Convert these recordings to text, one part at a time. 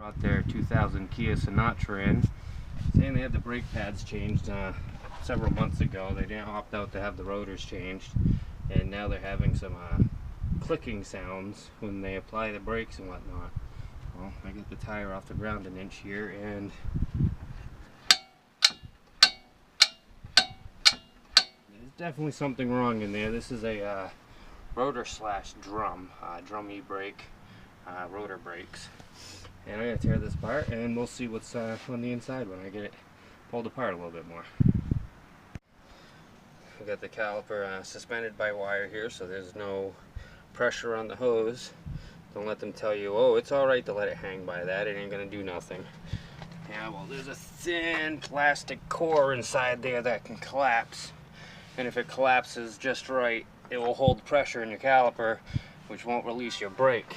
Brought their 2000 Kia Sinatra in, saying they had the brake pads changed several months ago. They didn't opt out to have the rotors changed, and now they're having some clicking sounds when they apply the brakes and whatnot. Well, I got the tire off the ground an inch here, and there's definitely something wrong in there. This is a rotor slash drum, drum e-brake, rotor brakes. And I'm going to tear this apart and we'll see what's on the inside when I get it pulled apart a little bit more. We've got the caliper suspended by wire here, so there's no pressure on the hose. Don't let them tell you, oh, it's alright to let it hang by that, it ain't going to do nothing. Yeah, well, there's a thin plastic core inside there that can collapse. And if it collapses just right, it will hold pressure in your caliper, which won't release your brake.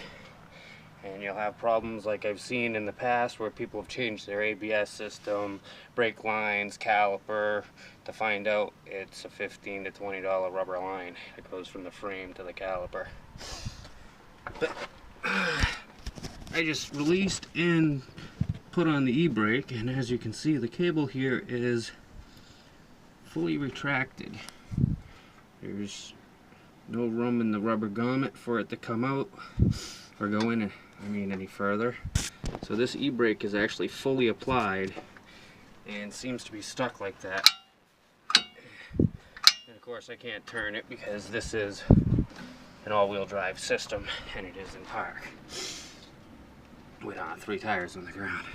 And you'll have problems like I've seen in the past where people have changed their ABS system, brake lines, caliper, to find out it's a $15 to $20 rubber line that goes from the frame to the caliper. But I just released and put on the e-brake, and as you can see, the cable here is fully retracted. There's no room in the rubber grommet for it to come out or go in any further. So this e-brake is actually fully applied and seems to be stuck like that. And of course I can't turn it because this is an all-wheel drive system and it is in park with 3 tires on the ground.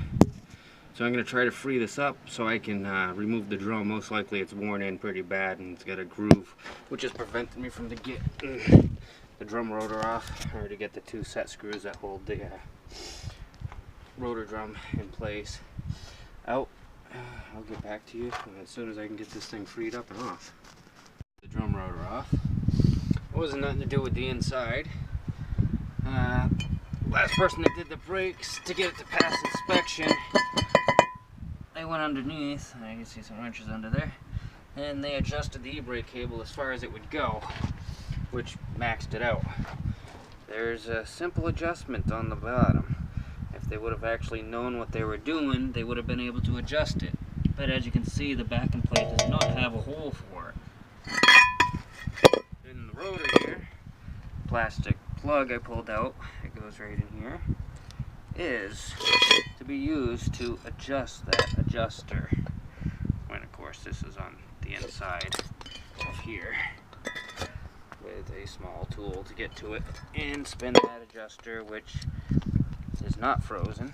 So I'm going to try to free this up so I can remove the drum. Most likely it's worn in pretty bad and it's got a groove, which is preventing me from getting the drum rotor off, or to get the 2 set screws that hold the rotor drum in place out. I'll get back to you as soon as I can get this thing freed up and off. The drum rotor off. It wasn't nothing to do with the inside. Last person that did the brakes to get it to pass inspection, they went underneath, and I can see some wrenches under there, and they adjusted the e-brake cable as far as it would go, which maxed it out. There's a simple adjustment on the bottom. If they would have actually known what they were doing, they would have been able to adjust it. But as you can see, the backing plate does not have a hole for it. In the rotor here, plastic plug I pulled out, it goes right in here, is to be used to adjust that adjuster. When of course this is on the inside of here, with a small tool to get to it and spin that adjuster, which is not frozen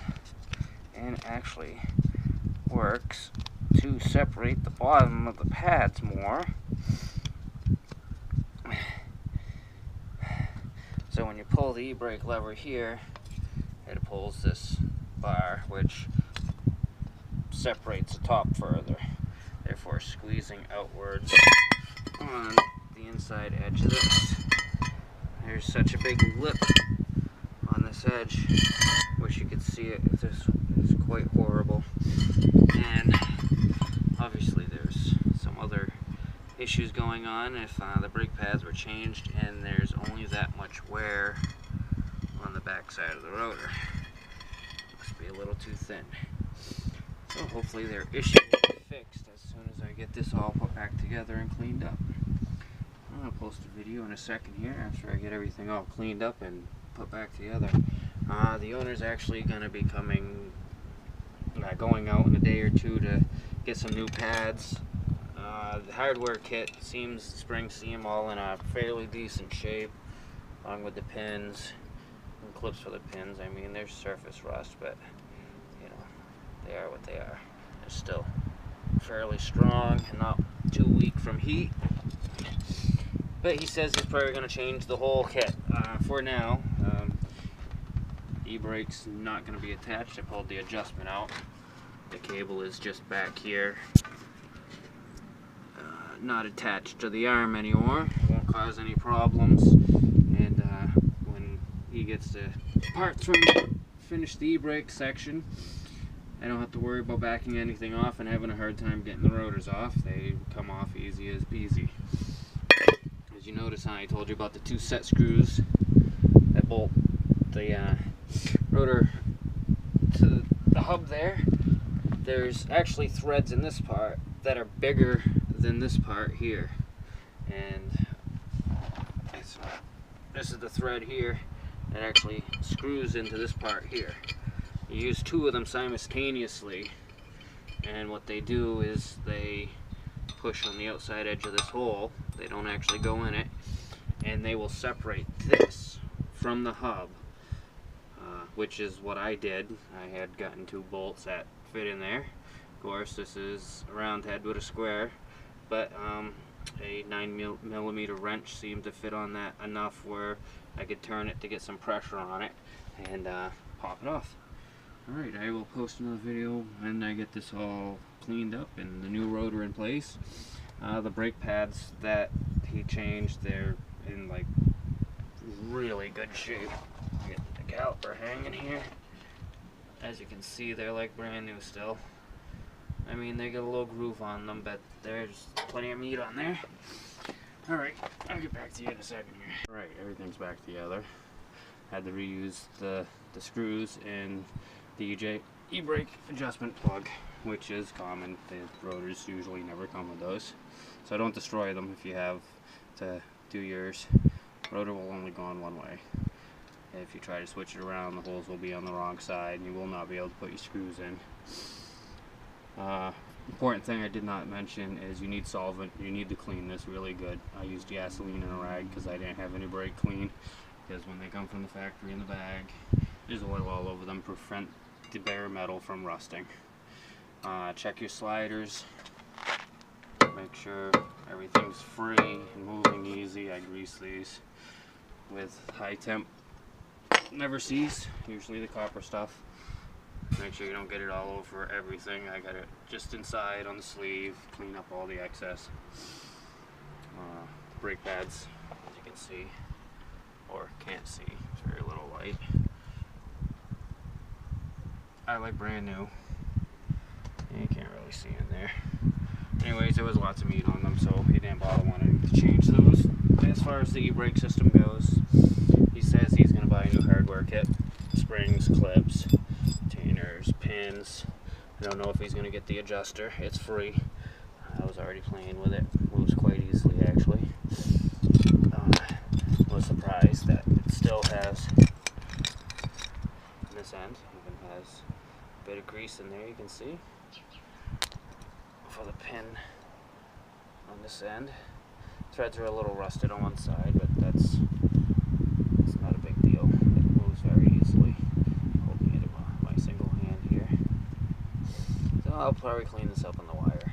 and actually works to separate the bottom of the pads more. So when you pull the e-brake lever here, it pulls this bar, which separates the top further, therefore squeezing outwards on the inside edge of this. There's such a big lip on this edge. Wish you could see it. This is quite horrible. And obviously there's some other issues going on if the brake pads were changed and there's only that much wear on the back side of the rotor. Must be a little too thin. So hopefully their issue will be fixed as soon as I get this all put back together and cleaned up. I'm going to post a video in a second here after I get everything all cleaned up and put back together. The owner's actually going to be going out in a day or two to get some new pads. The hardware kit springs seem all in a fairly decent shape, along with the pins and clips for the pins. I mean, there's surface rust, but you know, they are what they are. They're still fairly strong and not too weak from heat. But he says he's probably going to change the whole kit. For now, e-brake's not going to be attached. I pulled the adjustment out. The cable is just back here, not attached to the arm anymore. It won't cause any problems. And when he gets the parts from finish the e-brake section, I don't have to worry about backing anything off and having a hard time getting the rotors off. They come off easy as peasy. As you notice, I told you about the 2 set screws that bolt the rotor to the hub there, there's actually threads in this part that are bigger than this part here. And this is the thread here that actually screws into this part here. You use two of them simultaneously, and what they do is they push on the outside edge of this hole. They don't actually go in it, and they will separate this from the hub, which is what I did. I had gotten two bolts that fit in there. Of course, this is a round head with a square, but a 9mm wrench seemed to fit on that enough where I could turn it to get some pressure on it and pop it off. Alright, I will post another video when I get this all cleaned up and the new rotor in place. The brake pads that he changed, they're in like really good shape. Get the caliper hanging here. As you can see, they're like brand new still. I mean, they got a little groove on them, but there's plenty of meat on there. Alright, I'll get back to you in a second here. Alright, everything's back together. Had to reuse the screws and the e-brake adjustment plug, which is common. The rotors usually never come with those. So don't destroy them if you have to do yours. Rotor will only go on one way. If you try to switch it around, the holes will be on the wrong side and you will not be able to put your screws in. Important thing I did not mention is you need solvent. You need to clean this really good. I used gasoline in a rag because I didn't have any brake clean, because when they come from the factory in the bag, there's oil all over them, prevent the bare metal from rusting. Check your sliders, make sure everything's free and moving easy. I grease these with high temp never sees, usually the copper stuff. Make sure you don't get it all over everything. I got it just inside on the sleeve, clean up all the excess. Brake pads, as you can see, or can't see, it's very little light. I like brand new. You can't really see in there. Anyways, there was lots of meat on them, so he didn't bother wanting to change those. As far as the e-brake system goes, he says he's going to buy a new hardware kit. Springs, clips, retainers, pins. I don't know if he's going to get the adjuster. It's free. I was already playing with it. Moves quite easily, actually. I was surprised that it still has, on this end, even has a bit of grease in there, you can see, for the pin on this end. Threads are a little rusted on one side, but that's not a big deal. It moves very easily. Holding it in my single hand here. So I'll probably clean this up on the wire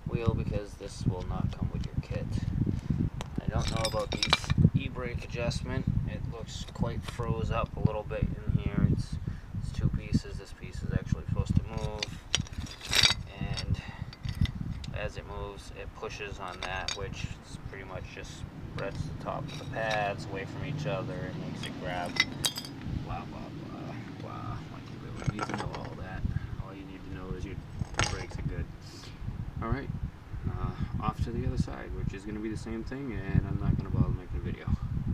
wheel, because this will not come with your kit. I don't know about these e-brake adjustment. It looks quite froze up a little bit in here. It's two pieces. This piece is actually supposed to move, and as it moves, it pushes on that, which is pretty much just spreads the top of the pads away from each other and makes it grab. Blah blah blah blah. Like, you really need to know all that. All you need to know is your brakes are good. All right, off to the other side, which is going to be the same thing, and I'm not going to